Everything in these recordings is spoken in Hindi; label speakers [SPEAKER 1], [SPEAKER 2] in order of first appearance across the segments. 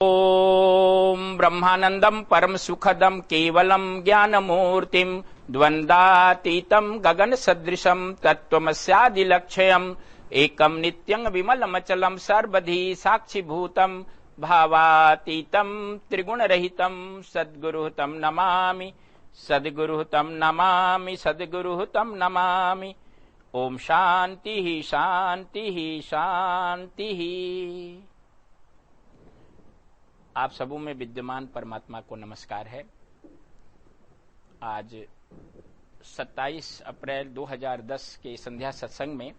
[SPEAKER 1] ओम ब्रह्मानंदम परम सुखदम केवलम ज्ञानमूर्तिम द्वंद्वातीतम गगन सदृशम तत्वमस्यादिलक्ष्यम एकम नित्यं विमलमचलम सर्वधि साक्षिभूतम भावातीतम त्रिगुणरहितम सद्गुरु तम नमामि सद्गुरु तम नमामि सद्गुरु तम नमामि। ओम शांति शांति शांति। आप सबों में विद्यमान परमात्मा को नमस्कार है। आज 27 अप्रैल 2010 के संध्या सत्संग में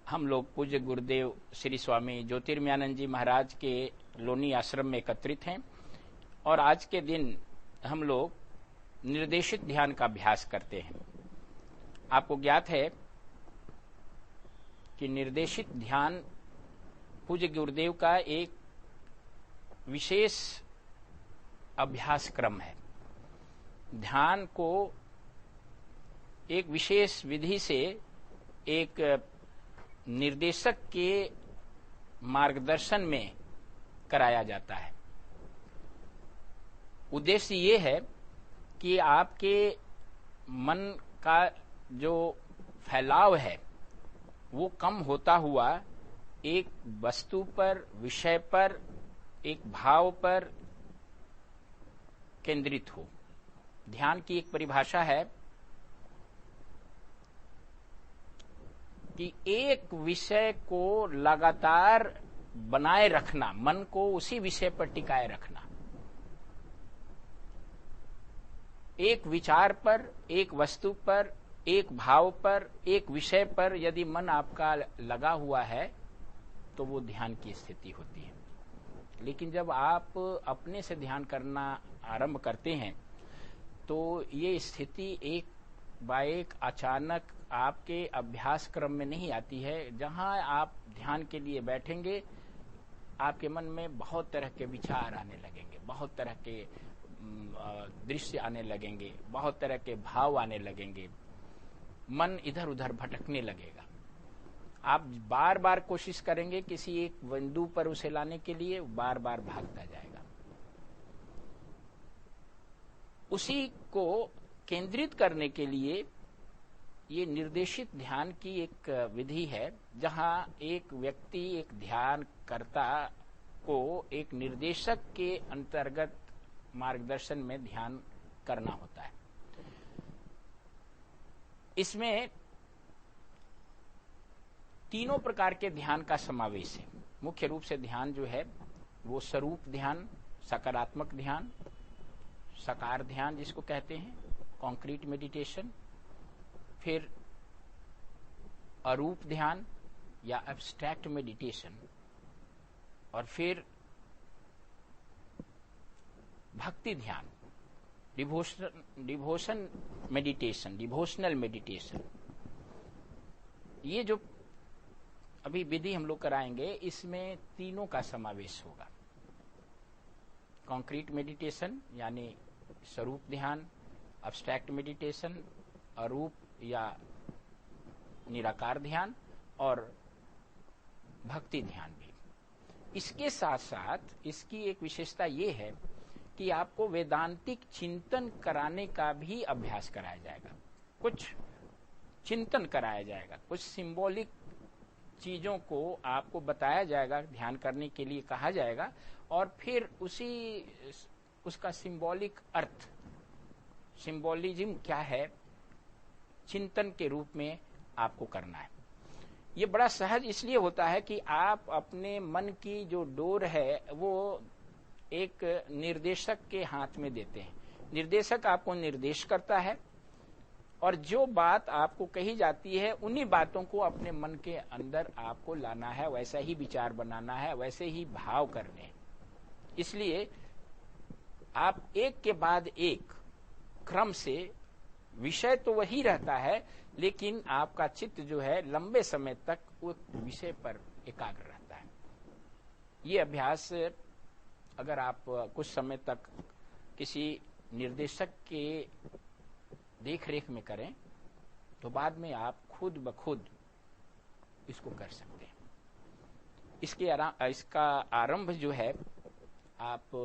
[SPEAKER 1] हम लोग पूज्य गुरुदेव श्री स्वामी ज्योतिर्मयानंद जी महाराज के लोनी आश्रम में एकत्रित हैं और आज के दिन हम लोग निर्देशित ध्यान का अभ्यास करते हैं। आपको ज्ञात है कि निर्देशित ध्यान पूज्य गुरुदेव का एक विशेष अभ्यास क्रम है। ध्यान को एक विशेष विधि से एक निर्देशक के मार्गदर्शन में कराया जाता है। उद्देश्य ये है कि आपके मन का जो फैलाव है वो कम होता हुआ एक वस्तु पर, विषय पर, एक भाव पर केंद्रित हो। ध्यान की एक परिभाषा है कि एक विषय को लगातार बनाए रखना, मन को उसी विषय पर टिकाए रखना। एक विचार पर, एक वस्तु पर, एक भाव पर, एक विषय पर यदि मन आपका लगा हुआ है तो वो ध्यान की स्थिति होती है। लेकिन जब आप अपने से ध्यान करना आरंभ करते हैं तो ये स्थिति एक बाय एक अचानक आपके अभ्यास क्रम में नहीं आती है। जहां आप ध्यान के लिए बैठेंगे आपके मन में बहुत तरह के विचार आने लगेंगे, बहुत तरह के दृश्य आने लगेंगे, बहुत तरह के भाव आने लगेंगे, मन इधर उधर भटकने लगेगा। आप बार बार कोशिश करेंगे किसी एक बिंदु पर उसे लाने के लिए, बार बार भागता जाएगा। उसी को केंद्रित करने के लिए ये निर्देशित ध्यान की एक विधि है, जहां एक व्यक्ति, एक ध्यानकर्ता को एक निर्देशक के अंतर्गत मार्गदर्शन में ध्यान करना होता है। इसमें तीनों प्रकार के ध्यान का समावेश है। मुख्य रूप से ध्यान जो है वो स्वरूप ध्यान, सकारात्मक ध्यान, साकार ध्यान जिसको कहते हैं, कॉन्क्रीट मेडिटेशन, फिर अरूप ध्यान या एब्स्ट्रैक्ट मेडिटेशन, और फिर भक्ति ध्यान, डिवोशन मेडिटेशन, डिवोशनल मेडिटेशन। ये जो अभी विधि हम लोग कराएंगे इसमें तीनों का समावेश होगा। कॉन्क्रीट मेडिटेशन यानी स्वरूप ध्यान, एब्स्ट्रैक्ट मेडिटेशन, अरूप या निराकार ध्यान, और भक्ति ध्यान भी। इसके साथ साथ इसकी एक विशेषता ये है कि आपको वेदांतिक चिंतन कराने का भी अभ्यास कराया जाएगा। कुछ चिंतन कराया जाएगा, कुछ सिंबॉलिक चीजों को आपको बताया जाएगा, ध्यान करने के लिए कहा जाएगा, और फिर उसका सिंबॉलिक अर्थ, सिंबॉलिज्म क्या है, चिंतन के रूप में आपको करना है। ये बड़ा सहज इसलिए होता है कि आप अपने मन की जो डोर है वो एक निर्देशक के हाथ में देते हैं। निर्देशक आपको निर्देश करता है और जो बात आपको कही जाती है उन्हीं बातों को अपने मन के अंदर आपको लाना है, वैसा ही विचार बनाना है, वैसे ही भाव करने हैं। इसलिए आप एक के बाद एक क्रम से, विषय तो वही रहता है लेकिन आपका चित्त जो है लंबे समय तक उस विषय पर एकाग्र रहता है। ये अभ्यास अगर आप कुछ समय तक किसी निर्देशक के देख रेख में करें तो बाद में आप खुद ब खुद इसको कर सकते हैं। इसका आरंभ जो है आप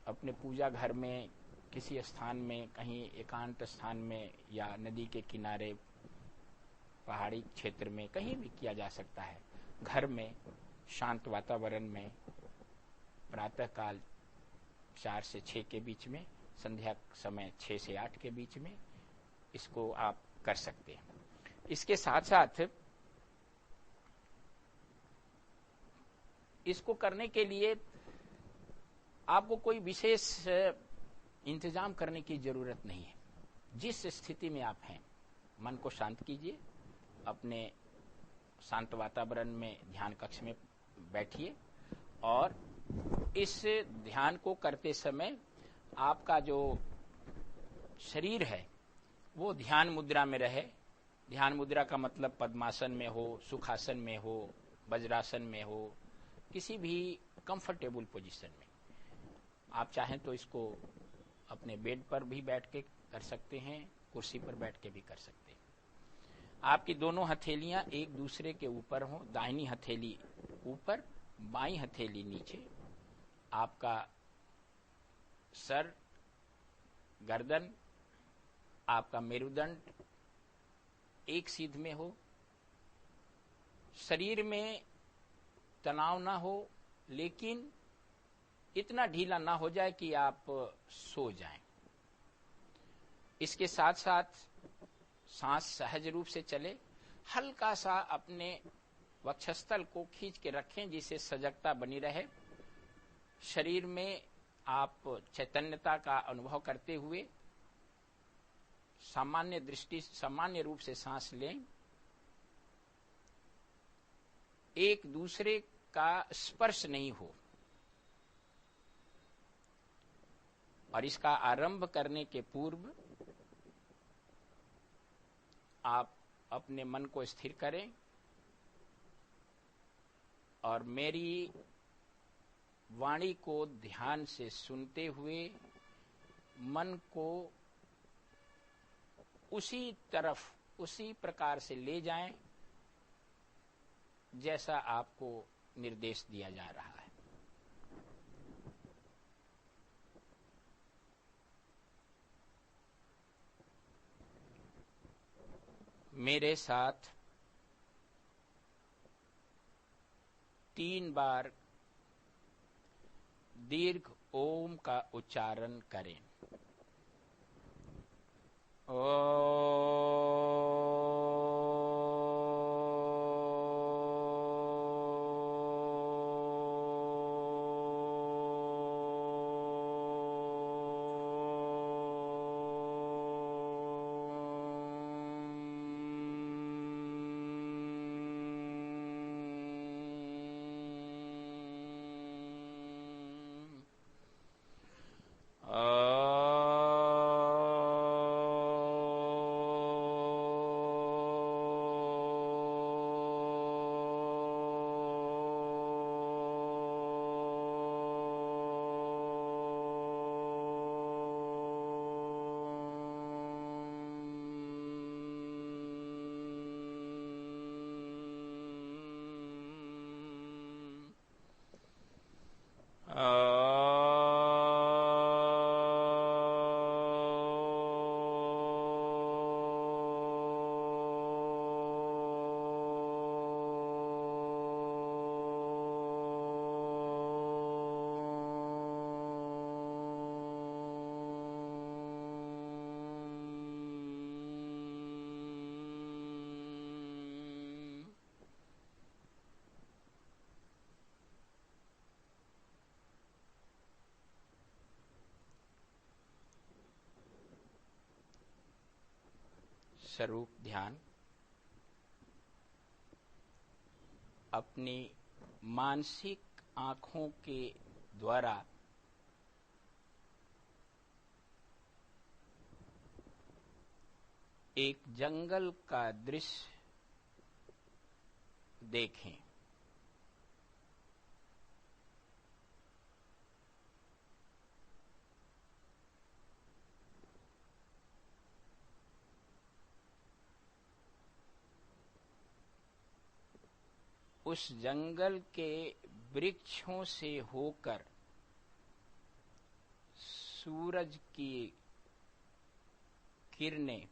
[SPEAKER 1] अपने पूजा घर में किसी स्थान में, कहीं एकांत स्थान में या नदी के किनारे, पहाड़ी क्षेत्र में, कहीं भी किया जा सकता है। घर में शांत वातावरण में प्रातःकाल 4 से 6 के बीच में, संध्या समय 6 से 8 के बीच में इसको आप कर सकते हैं। इसके साथ साथ इसको करने के लिए आपको कोई विशेष इंतजाम करने की जरूरत नहीं है। जिस स्थिति में आप हैं, मन को शांत कीजिए, अपने शांत वातावरण में ध्यान कक्ष में बैठिए और इस ध्यान को करते समय आपका जो शरीर है वो ध्यान मुद्रा में रहे। ध्यान मुद्रा का मतलब पद्मासन में हो, सुखासन में हो, वज्रासन में हो, किसी भी कंफर्टेबल पोजीशन में। आप चाहें तो इसको अपने बेड पर भी बैठ के कर सकते हैं, कुर्सी पर बैठ के भी कर सकते हैं। आपकी दोनों हथेलियां एक दूसरे के ऊपर हों, दाहिनी हथेली ऊपर, बाईं हथेली नीचे। आपका सर, गर्दन, आपका मेरुदंड एक सीध में हो। शरीर में तनाव ना हो, लेकिन इतना ढीला ना हो जाए कि आप सो जाएं। इसके साथ साथ सांस सहज रूप से चले। हल्का सा अपने वक्षस्थल को खींच के रखें जिससे सजगता बनी रहे। शरीर में आप चैतन्यता का अनुभव करते हुए सामान्य रूप से सांस लें। एक दूसरे का स्पर्श नहीं हो। और इसका आरंभ करने के पूर्व आप अपने मन को स्थिर करें और मेरी वाणी को ध्यान से सुनते हुए मन को उसी तरफ, उसी प्रकार से ले जाएं जैसा आपको निर्देश दिया जा रहा है। मेरे साथ 3 बार दीर्घ ओम का उच्चारण करें। स्वरूप ध्यान अपनी मानसिक आंखों के द्वारा एक जंगल का दृश्य देखें। उस जंगल के वृक्षों से होकर सूरज की किरणें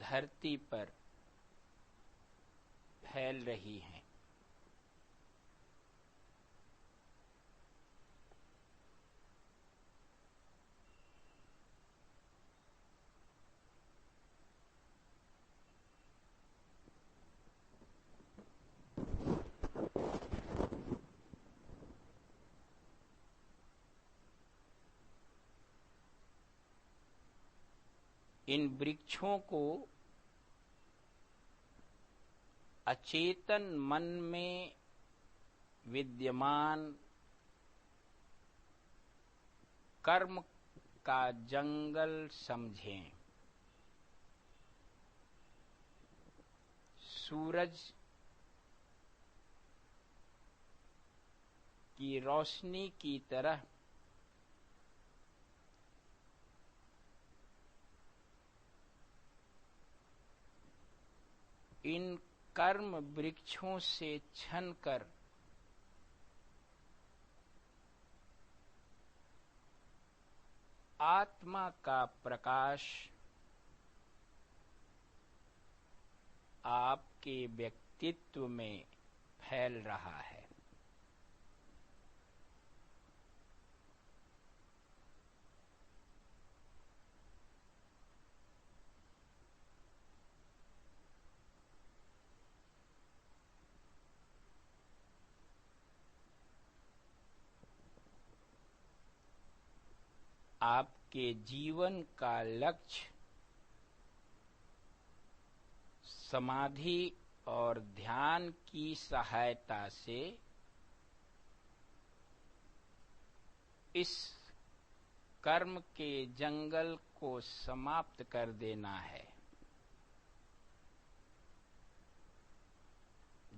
[SPEAKER 1] धरती पर फैल रही हैं। इन वृक्षों को अचेतन मन में विद्यमान कर्म का जंगल समझें। सूरज की रोशनी की तरह इन कर्म वृक्षों से छनकर आत्मा का प्रकाश आपके व्यक्तित्व में फैल रहा है। आपके जीवन का लक्ष्य समाधि और ध्यान की सहायता से इस कर्म के जंगल को समाप्त कर देना है,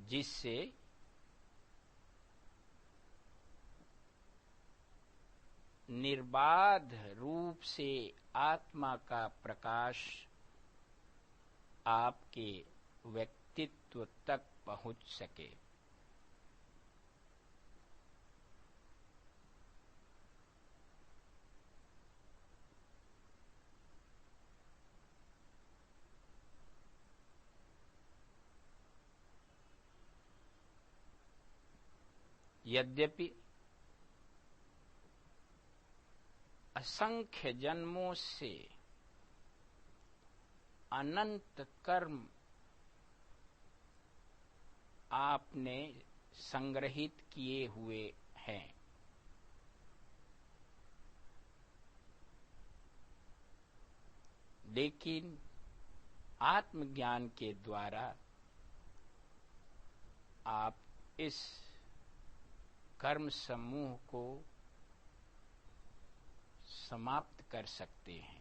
[SPEAKER 1] जिससे निर्बाध रूप से आत्मा का प्रकाश आपके व्यक्तित्व तक पहुंच सके। यद्यपि असंख्य जन्मों से अनंत कर्म आपने संग्रहित किए हुए हैं, लेकिन आत्मज्ञान के द्वारा आप इस कर्म समूह को समाप्त कर सकते हैं।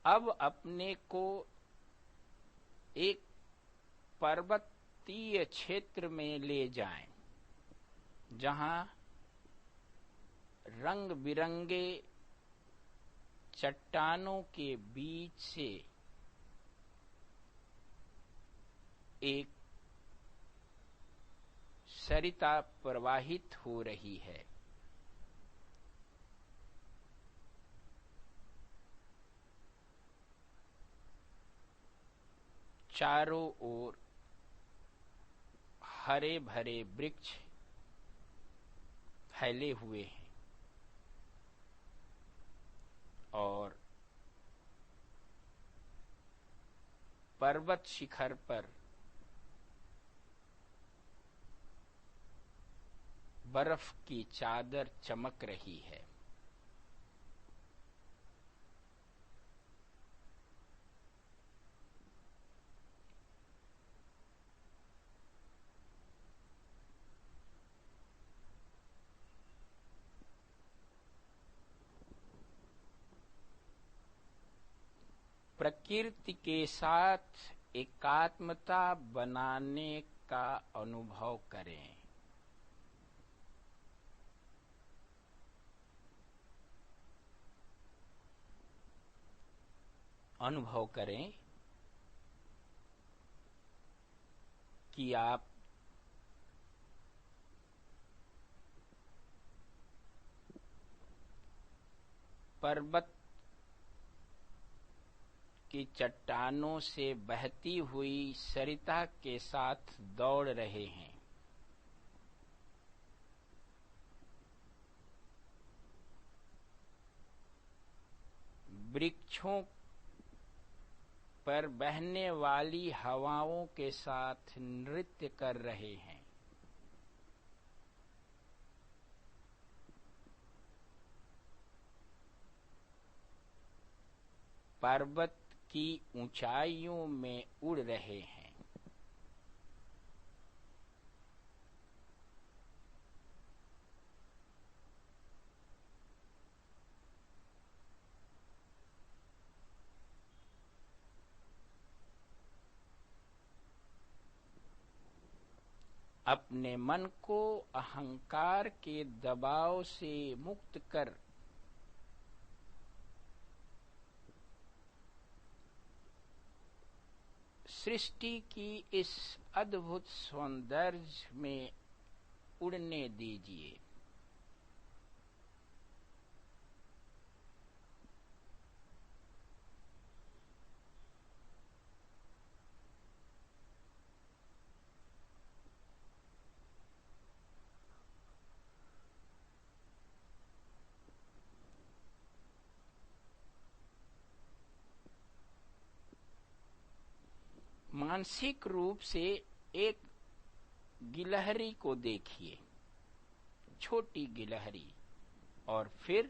[SPEAKER 1] अब अपने को एक पर्वतीय क्षेत्र में ले जाएं, जहां रंग बिरंगे चट्टानों के बीच से एक सरिता प्रवाहित हो रही है। चारों ओर हरे भरे वृक्ष फैले हुए हैं और पर्वत शिखर पर बर्फ की चादर चमक रही है। प्रकृति के साथ एकात्मता बनाने का अनुभव करें। अनुभव करें कि आप पर्वत की चट्टानों से बहती हुई सरिता के साथ दौड़ रहे हैं। वृक्षों पर बहने वाली हवाओं के साथ नृत्य कर रहे हैं। पर्वत की ऊंचाइयों में उड़ रहे हैं। अपने मन को अहंकार के दबाव से मुक्त कर सृष्टि की इस अद्भुत सौंदर्य में उड़ने दीजिए। मानसिक रूप से एक गिलहरी को देखिए, छोटी गिलहरी, और फिर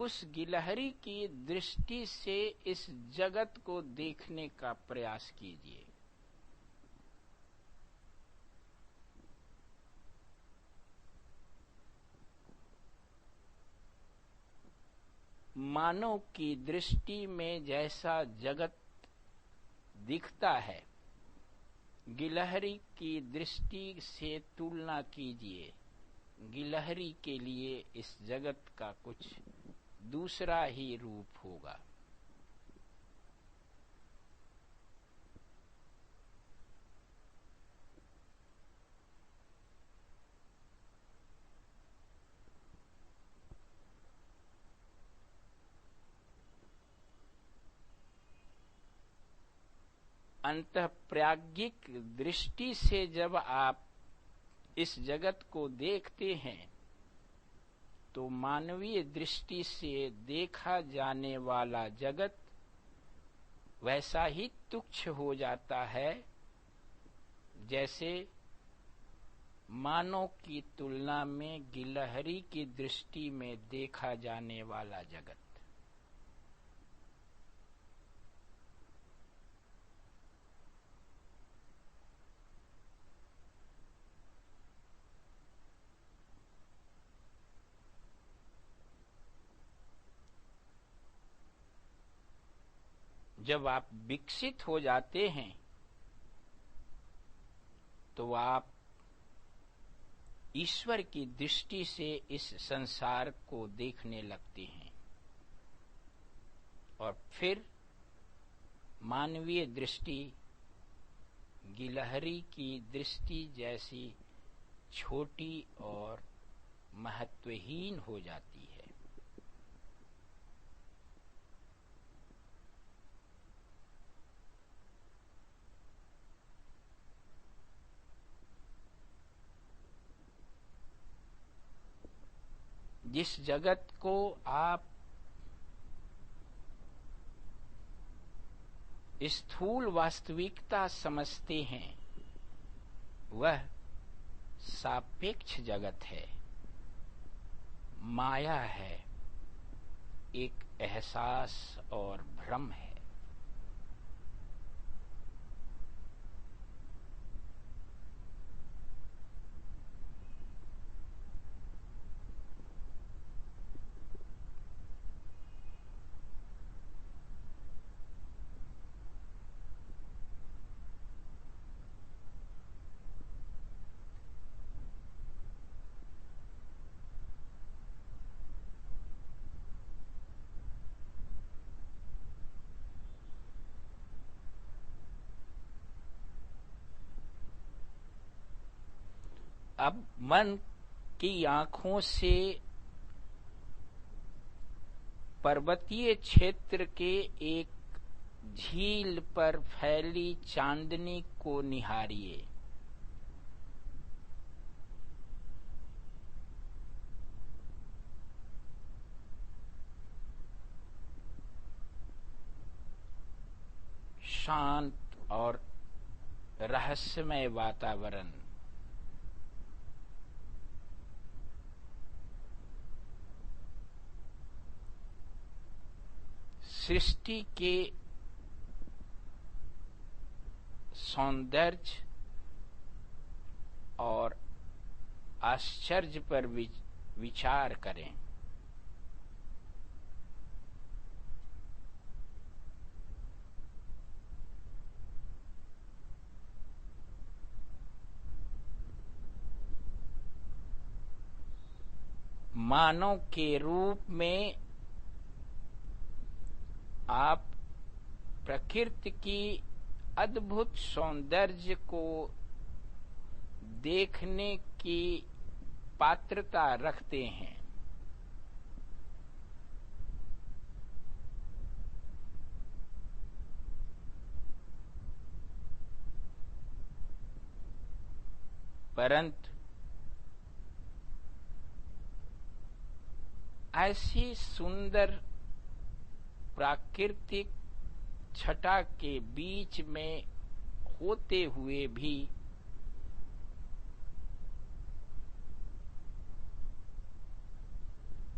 [SPEAKER 1] उस गिलहरी की दृष्टि से इस जगत को देखने का प्रयास कीजिए। मानव की दृष्टि में जैसा जगत दिखता है, गिलहरी की दृष्टि से तुलना कीजिए। गिलहरी के लिए इस जगत का कुछ दूसरा ही रूप होगा। अंतःप्राज्ञिक दृष्टि से जब आप इस जगत को देखते हैं तो मानवीय दृष्टि से देखा जाने वाला जगत वैसा ही तुच्छ हो जाता है जैसे मानव की तुलना में गिलहरी की दृष्टि में देखा जाने वाला जगत। जब आप विकसित हो जाते हैं तो आप ईश्वर की दृष्टि से इस संसार को देखने लगते हैं और फिर मानवीय दृष्टि गिलहरी की दृष्टि जैसी छोटी और महत्वहीन हो जाती है। जिस जगत को आप स्थूल वास्तविकता समझते हैं वह सापेक्ष जगत है, माया है, एक एहसास और भ्रम है। अब मन की आंखों से पर्वतीय क्षेत्र के एक झील पर फैली चांदनी को निहारिए। शांत और रहस्यमय वातावरण, सृष्टि के सौंदर्य और आश्चर्य पर विचार करें। मानव के रूप में आप प्रकृति की अद्भुत सौंदर्य को देखने की पात्रता रखते हैं। परंतु ऐसी सुंदर प्राकृतिक छटा के बीच में होते हुए भी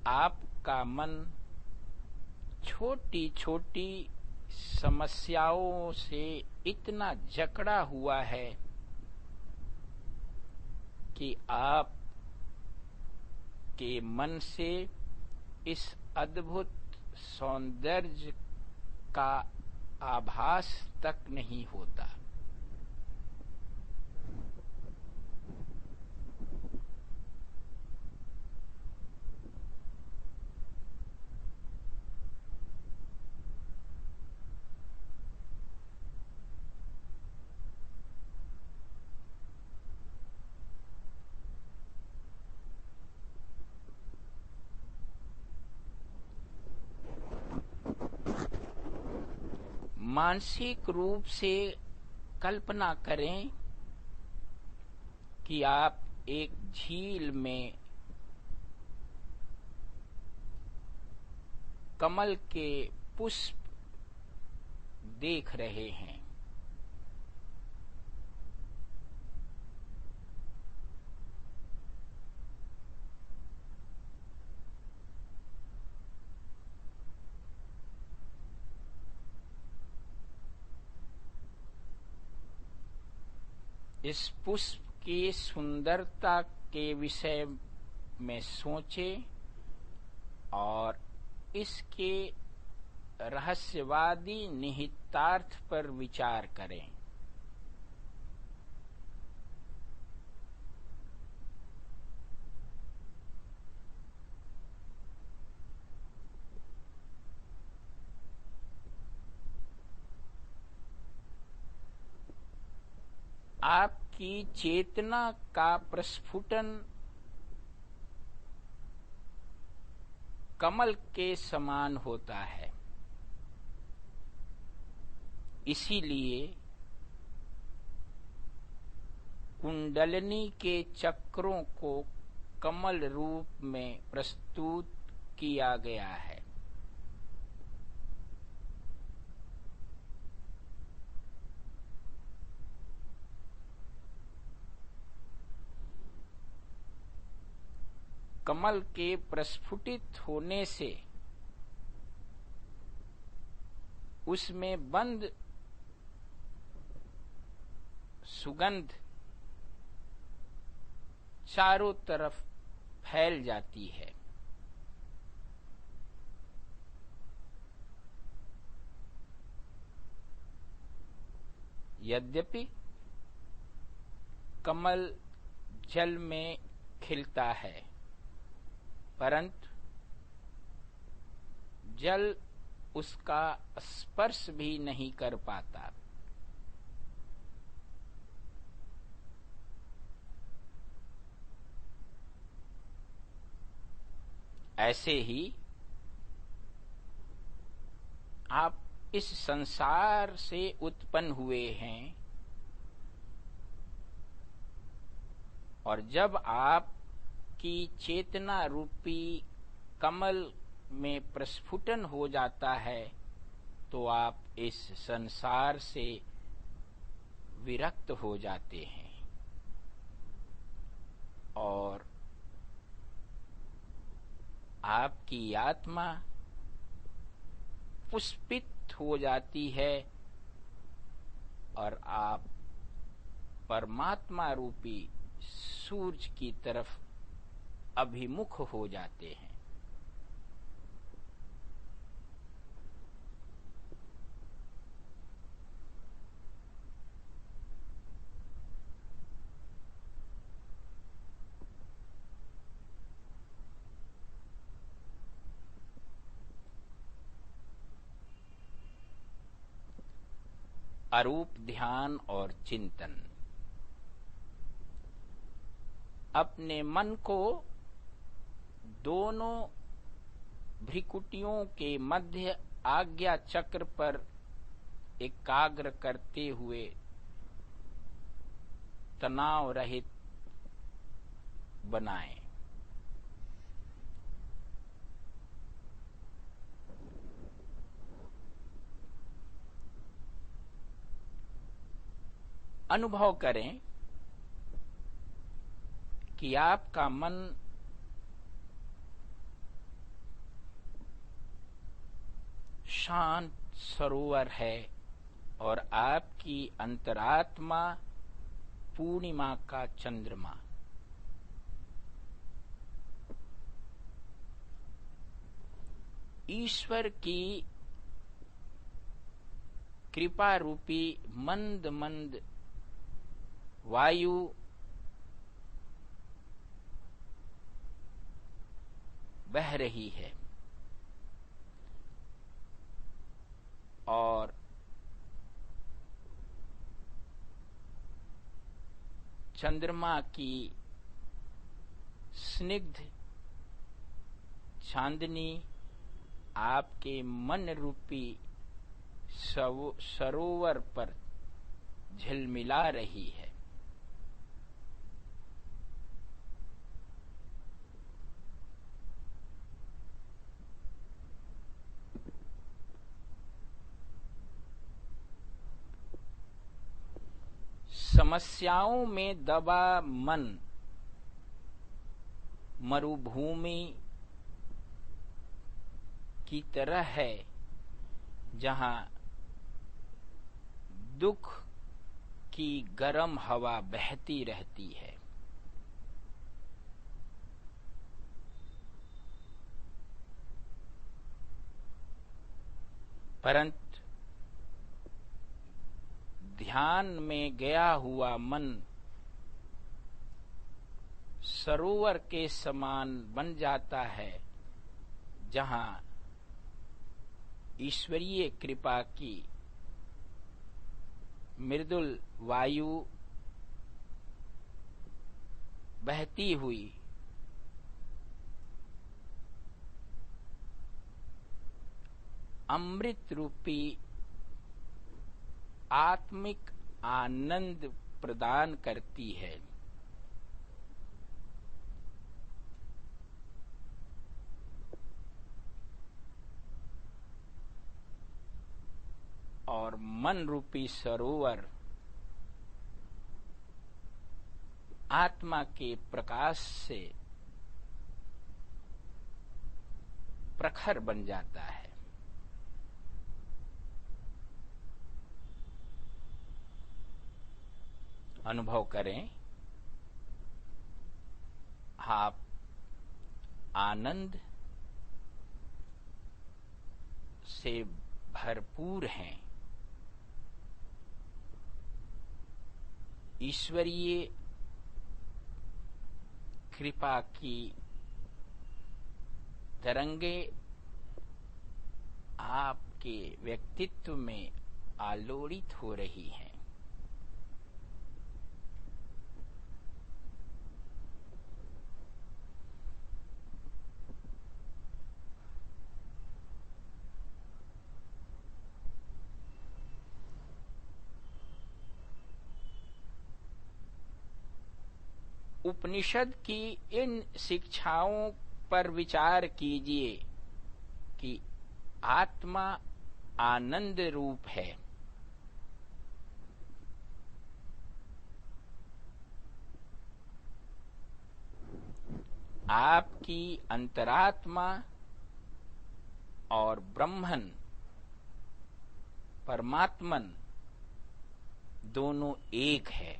[SPEAKER 1] आपका मन छोटी छोटी समस्याओं से इतना जकड़ा हुआ है कि आप के मन से इस अद्भुत सौंदर्य का आभास तक नहीं होता। मानसिक रूप से कल्पना करें कि आप एक झील में कमल के पुष्प देख रहे हैं। इस पुष्प की सुंदरता के विषय में सोचें और इसके रहस्यवादी निहितार्थ पर विचार करें। आपकी चेतना का प्रस्फुटन कमल के समान होता है। इसीलिए कुंडलिनी के चक्रों को कमल रूप में प्रस्तुत किया गया है। कमल के प्रस्फुटित होने से उसमें बंद सुगंध चारों तरफ फैल जाती है। यद्यपि कमल जल में खिलता है, परंतु जल उसका स्पर्श भी नहीं कर पाता। ऐसे ही आप इस संसार से उत्पन्न हुए हैं, और जब आपकी चेतना रूपी कमल में प्रस्फुटन हो जाता है तो आप इस संसार से विरक्त हो जाते हैं और आपकी आत्मा पुष्पित हो जाती है और आप परमात्मा रूपी सूरज की तरफ अभिमुख हो जाते हैं। अरूप ध्यान और चिंतन। अपने मन को दोनों भ्रिकुटियों के मध्य आज्ञा चक्र पर एकाग्र करते हुए तनाव रहित बनाएं। अनुभव करें कि आपका मन शांत सरोवर है और आपकी अंतरात्मा पूर्णिमा का चंद्रमा। ईश्वर की कृपा रूपी मंद मंद वायु बह रही है और चंद्रमा की स्निग्ध चांदनी आपके मन रूपी सरोवर पर झिलमिला रही है। समस्याओं में दबा मन मरुभूमि की तरह है, जहां दुख की गर्म हवा बहती रहती है। परंतु ध्यान में गया हुआ मन सरोवर के समान बन जाता है, जहां ईश्वरीय कृपा की मृदुल वायु बहती हुई अमृत रूपी आत्मिक आनंद प्रदान करती है। और मन रूपी सरोवर आत्मा के प्रकाश से प्रखर बन जाता है। अनुभव करें, आप आनंद से भरपूर हैं। ईश्वरीय कृपा की तरंगे आपके व्यक्तित्व में आलोड़ित हो रही हैं। उपनिषद की इन शिक्षाओं पर विचार कीजिए कि आत्मा आनंद रूप है। आपकी अंतरात्मा और ब्रह्मन परमात्मन दोनों एक है।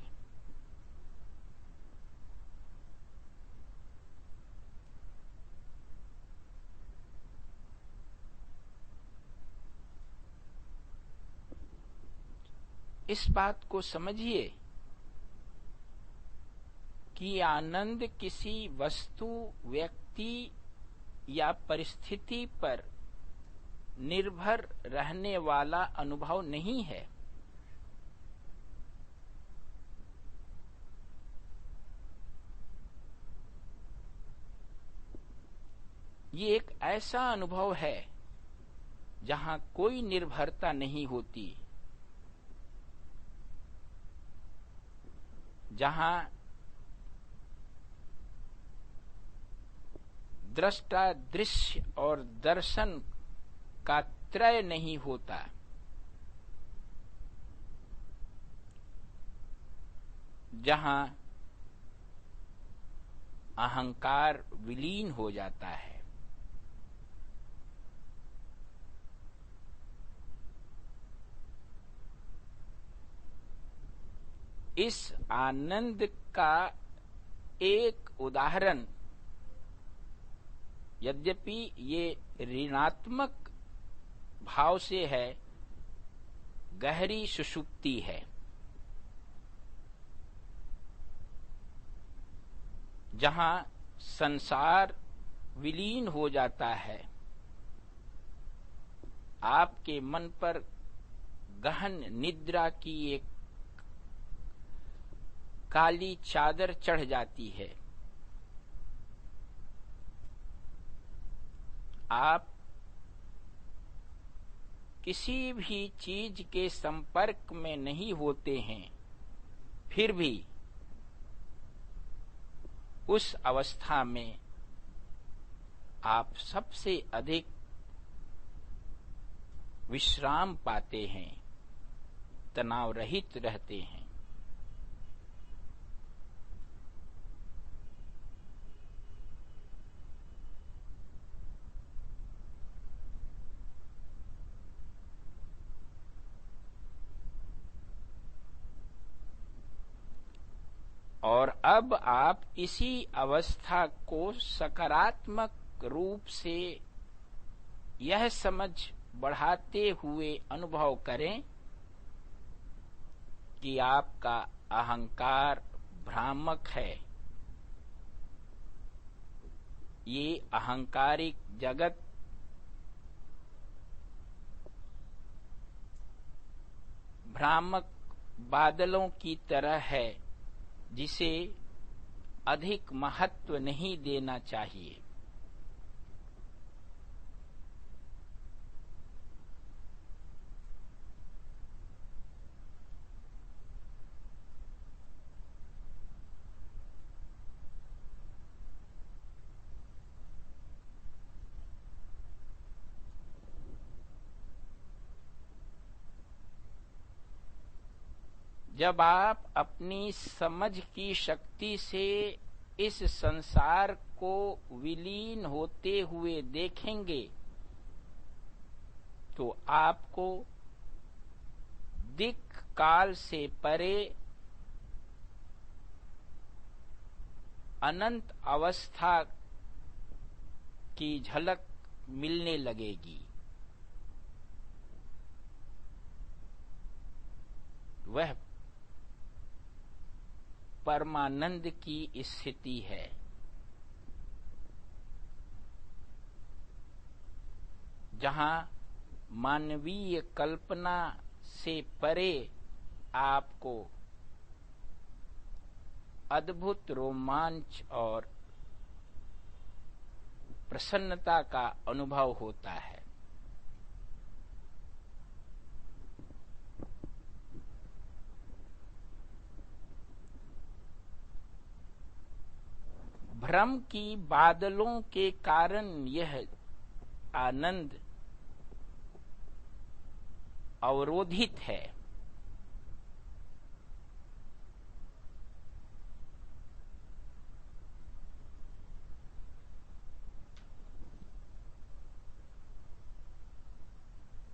[SPEAKER 1] इस बात को समझिए कि आनंद किसी वस्तु, व्यक्ति या परिस्थिति पर निर्भर रहने वाला अनुभव नहीं है। ये एक ऐसा अनुभव है जहां कोई निर्भरता नहीं होती, जहां दृष्टा, दृश्य और दर्शन का त्रय नहीं होता, जहां अहंकार विलीन हो जाता है। इस आनंद का एक उदाहरण, यद्यपि ये ऋणात्मक भाव से है, गहरी सुषुप्ति है, जहां संसार विलीन हो जाता है। आपके मन पर गहन निद्रा की एक काली चादर चढ़ जाती है। आप किसी भी चीज के संपर्क में नहीं होते हैं, फिर भी उस अवस्था में आप सबसे अधिक विश्राम पाते हैं, तनाव रहित रहते हैं। और अब आप इसी अवस्था को सकारात्मक रूप से यह समझ बढ़ाते हुए अनुभव करें कि आपका अहंकार भ्रामक है। ये अहंकारिक जगत भ्रामक बादलों की तरह है, जिसे अधिक महत्व नहीं देना चाहिए। जब आप अपनी समझ की शक्ति से इस संसार को विलीन होते हुए देखेंगे, तो आपको दिक् काल से परे अनंत अवस्था की झलक मिलने लगेगी। वह परमानंद की स्थिति है, जहां मानवीय कल्पना से परे आपको अद्भुत रोमांच और प्रसन्नता का अनुभव होता है। भ्रम की बादलों के कारण यह आनंद अवरोधित है।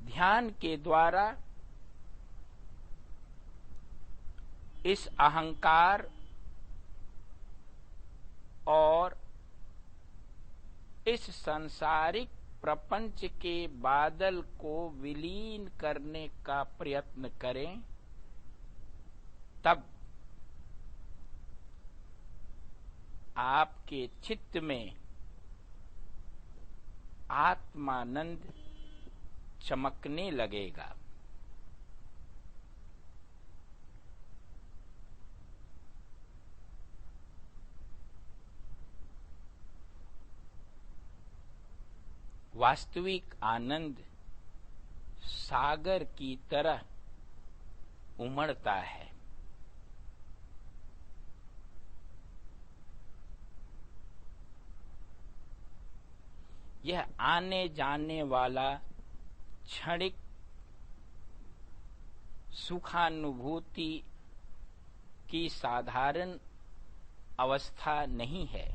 [SPEAKER 1] ध्यान के द्वारा इस अहंकार और इस सांसारिक प्रपंच के बादल को विलीन करने का प्रयत्न करें, तब आपके चित्त में आत्मानंद चमकने लगेगा। वास्तविक आनंद सागर की तरह उमड़ता है। यह आने जाने वाला क्षणिक सुखानुभूति की साधारण अवस्था नहीं है।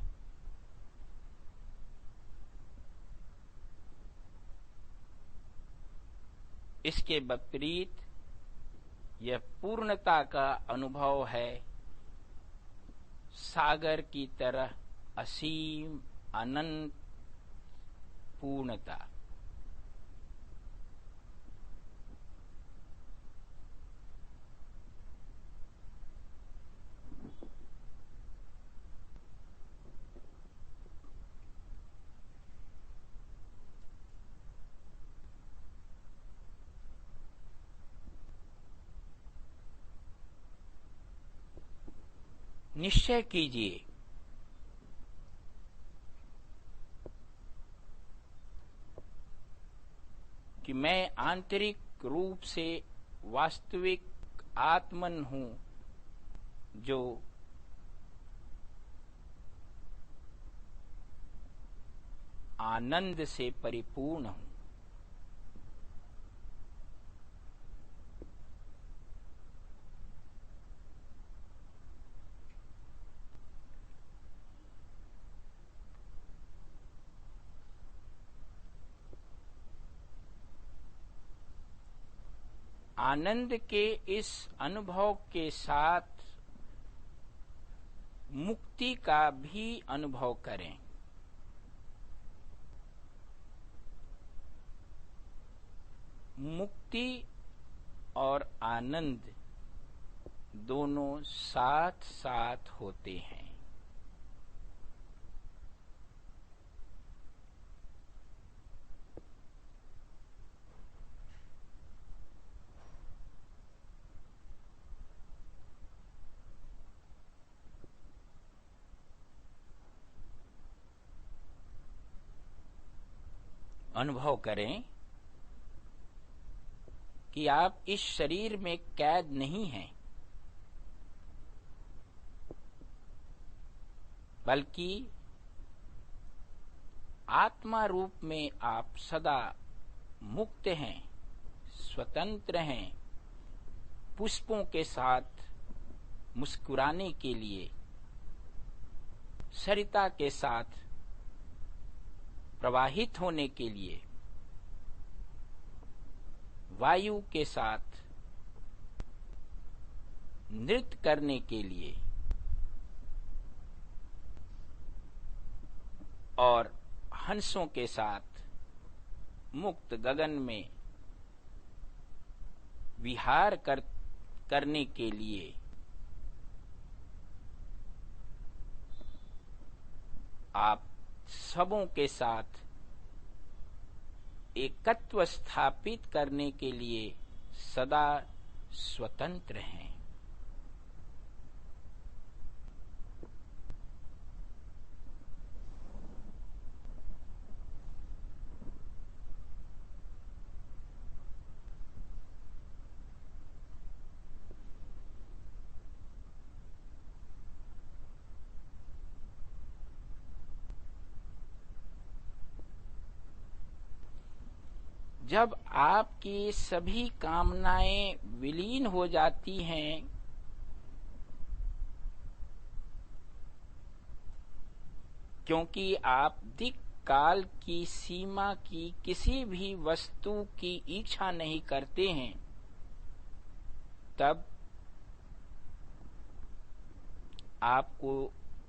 [SPEAKER 1] इसके विपरीत यह पूर्णता का अनुभव है, सागर की तरह असीम अनंत पूर्णता। निश्चय कीजिए कि मैं आंतरिक रूप से वास्तविक आत्मन हूं, जो आनंद से परिपूर्ण हूं। आनंद के इस अनुभव के साथ मुक्ति का भी अनुभव करें। मुक्ति और आनंद दोनों साथ साथ होते हैं। अनुभव करें कि आप इस शरीर में कैद नहीं हैं, बल्कि आत्मा रूप में आप सदा मुक्त हैं, स्वतंत्र हैं, पुष्पों के साथ मुस्कुराने के लिए, सरिता के साथ प्रवाहित होने के लिए, वायु के साथ नृत्य करने के लिए और हंसों के साथ मुक्त गगन में विहार करने के लिए आप सबों के साथ एकत्व स्थापित करने के लिए सदा स्वतंत्र हैं। जब आपकी सभी कामनाएं विलीन हो जाती हैं, क्योंकि आप दिक् काल की सीमा की किसी भी वस्तु की इच्छा नहीं करते हैं, तब आपको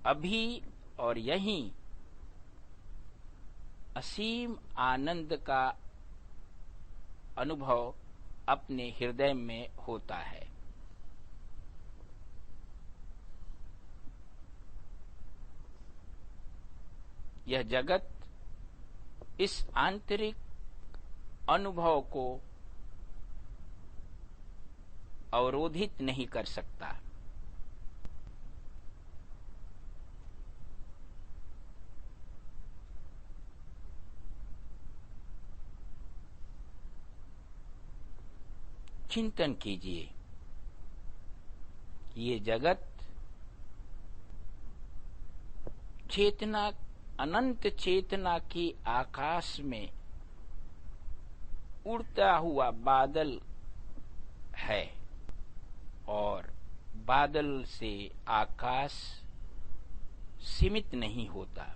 [SPEAKER 1] अभी और यहीं असीम आनंद का अनुभव अपने हृदय में होता है। यह जगत इस आंतरिक अनुभव को अवरोधित नहीं कर सकता। चिंतन कीजिए, ये जगत चेतना, अनंत चेतना की आकाश में उड़ता हुआ बादल है, और बादल से आकाश सीमित नहीं होता।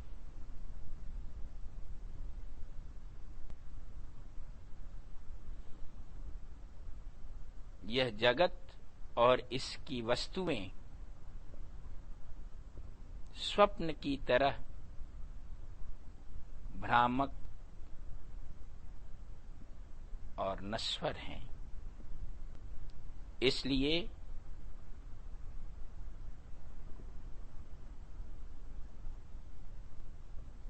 [SPEAKER 1] यह जगत और इसकी वस्तुएं स्वप्न की तरह भ्रामक और नश्वर हैं। इसलिए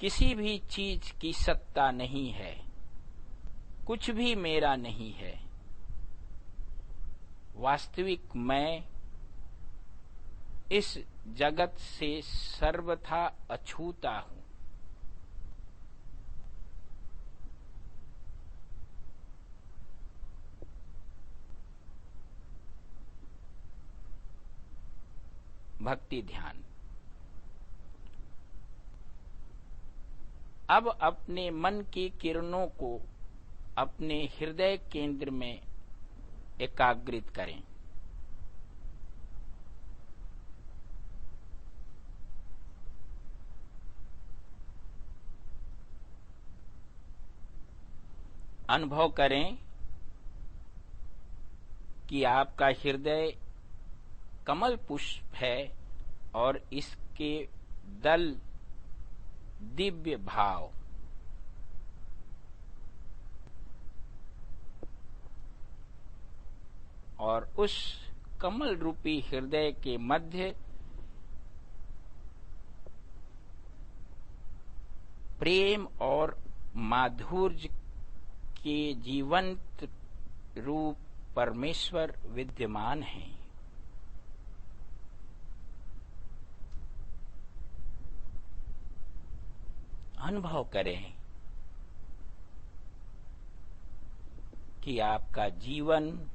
[SPEAKER 1] किसी भी चीज की सत्ता नहीं है, कुछ भी मेरा नहीं है। वास्तविक मैं इस जगत से सर्वथा अछूता हूं। भक्ति ध्यान। अब अपने मन की किरणों को अपने हृदय केंद्र में एकाग्रित करें। अनुभव करें कि आपका हृदय कमल पुष्प है और इसके दल दिव्य भाव। और उस कमल रूपी हृदय के मध्य प्रेम और माधुर्य के जीवंत रूप परमेश्वर विद्यमान हैं। अनुभव करें कि आपका जीवन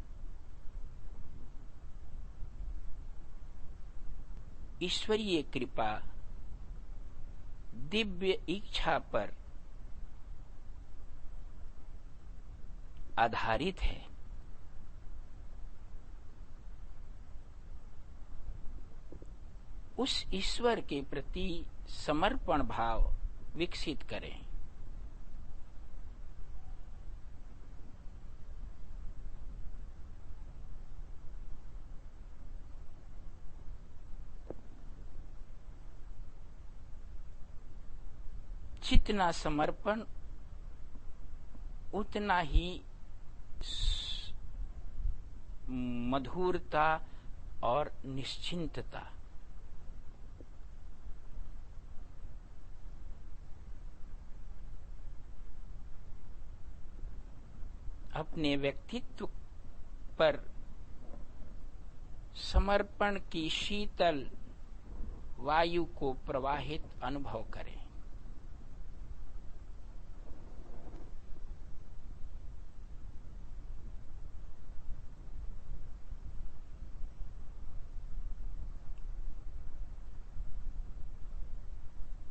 [SPEAKER 1] ईश्वरीय कृपा, दिव्य इच्छा पर आधारित है। उस ईश्वर के प्रति समर्पण भाव विकसित करें। जितना समर्पण उतना ही मधुरता और निश्चिंतता। अपने व्यक्तित्व पर समर्पण की शीतल वायु को प्रवाहित अनुभव करें।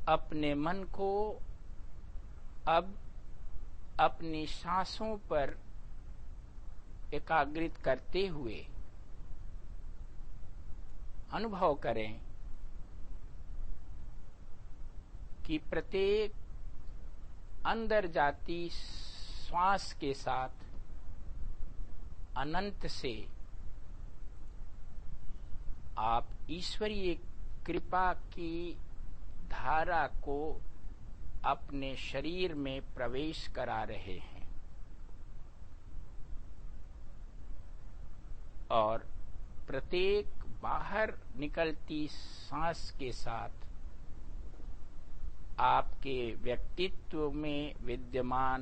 [SPEAKER 1] अपने मन को अब अपनी सांसों पर एकाग्रित करते हुए अनुभव करें कि प्रत्येक अंदर जाती श्वास के साथ अनंत से आप ईश्वरीय कृपा की धारा को अपने शरीर में प्रवेश करा रहे हैं और प्रत्येक बाहर निकलती सांस के साथ आपके व्यक्तित्व में विद्यमान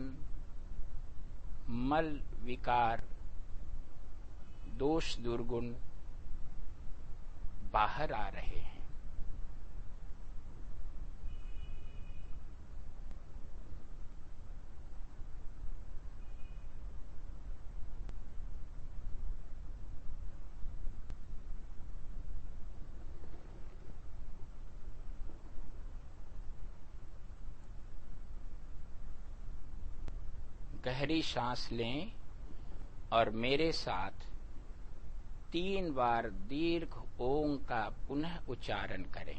[SPEAKER 1] मल विकार दोष दुर्गुण बाहर आ रहे हैं। गहरी सांस लें और मेरे साथ 3 बार दीर्घ ओम का पुनः उच्चारण करें।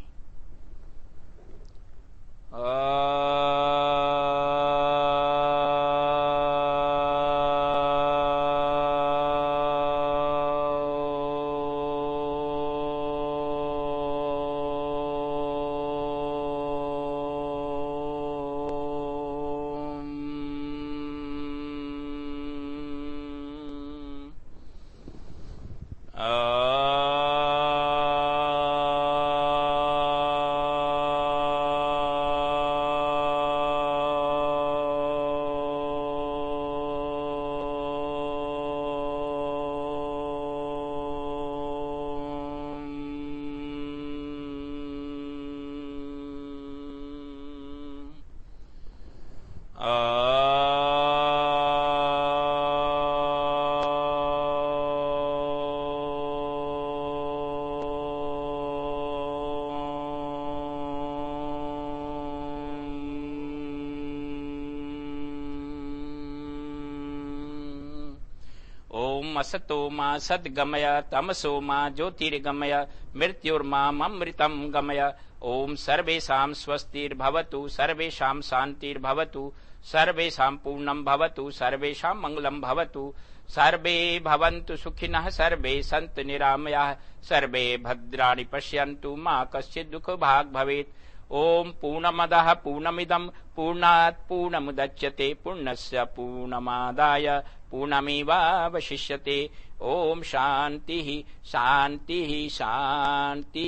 [SPEAKER 1] असतो मा सद्गमय तमसो मा ज्योतिर्गमय मृत्युर्मामृतं गमय। ओम सर्वेषां स्वस्तिर्भवतु सर्वेषां शान्तिर्भवतु सर्वेषां पूर्णं भवतु सर्वेषां मंगलं भवतु सर्वे भवन्तु सुखिनः सर्वे सन्तु निरामयाः सर्वे भद्राणि पश्यन्तु मा कश्चित् दुःखभाग् भवेत्। ओम पूर्णमदः पूर्णमिदं पूर्णात् पूर्णमुदच्यते पूर्णस्य पूर्णमादाय पूर्णमेवावशिष्यते। ओम शांति शांति शांति।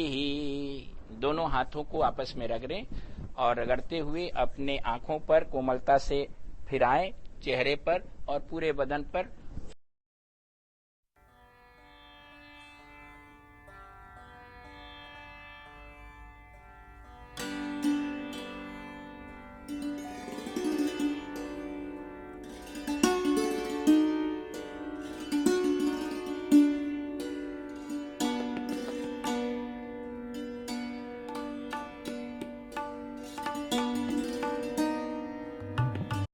[SPEAKER 1] दोनों हाथों को आपस में रगड़ें और रगड़ते हुए अपने आंखों पर कोमलता से फिराएं, चेहरे पर और पूरे बदन पर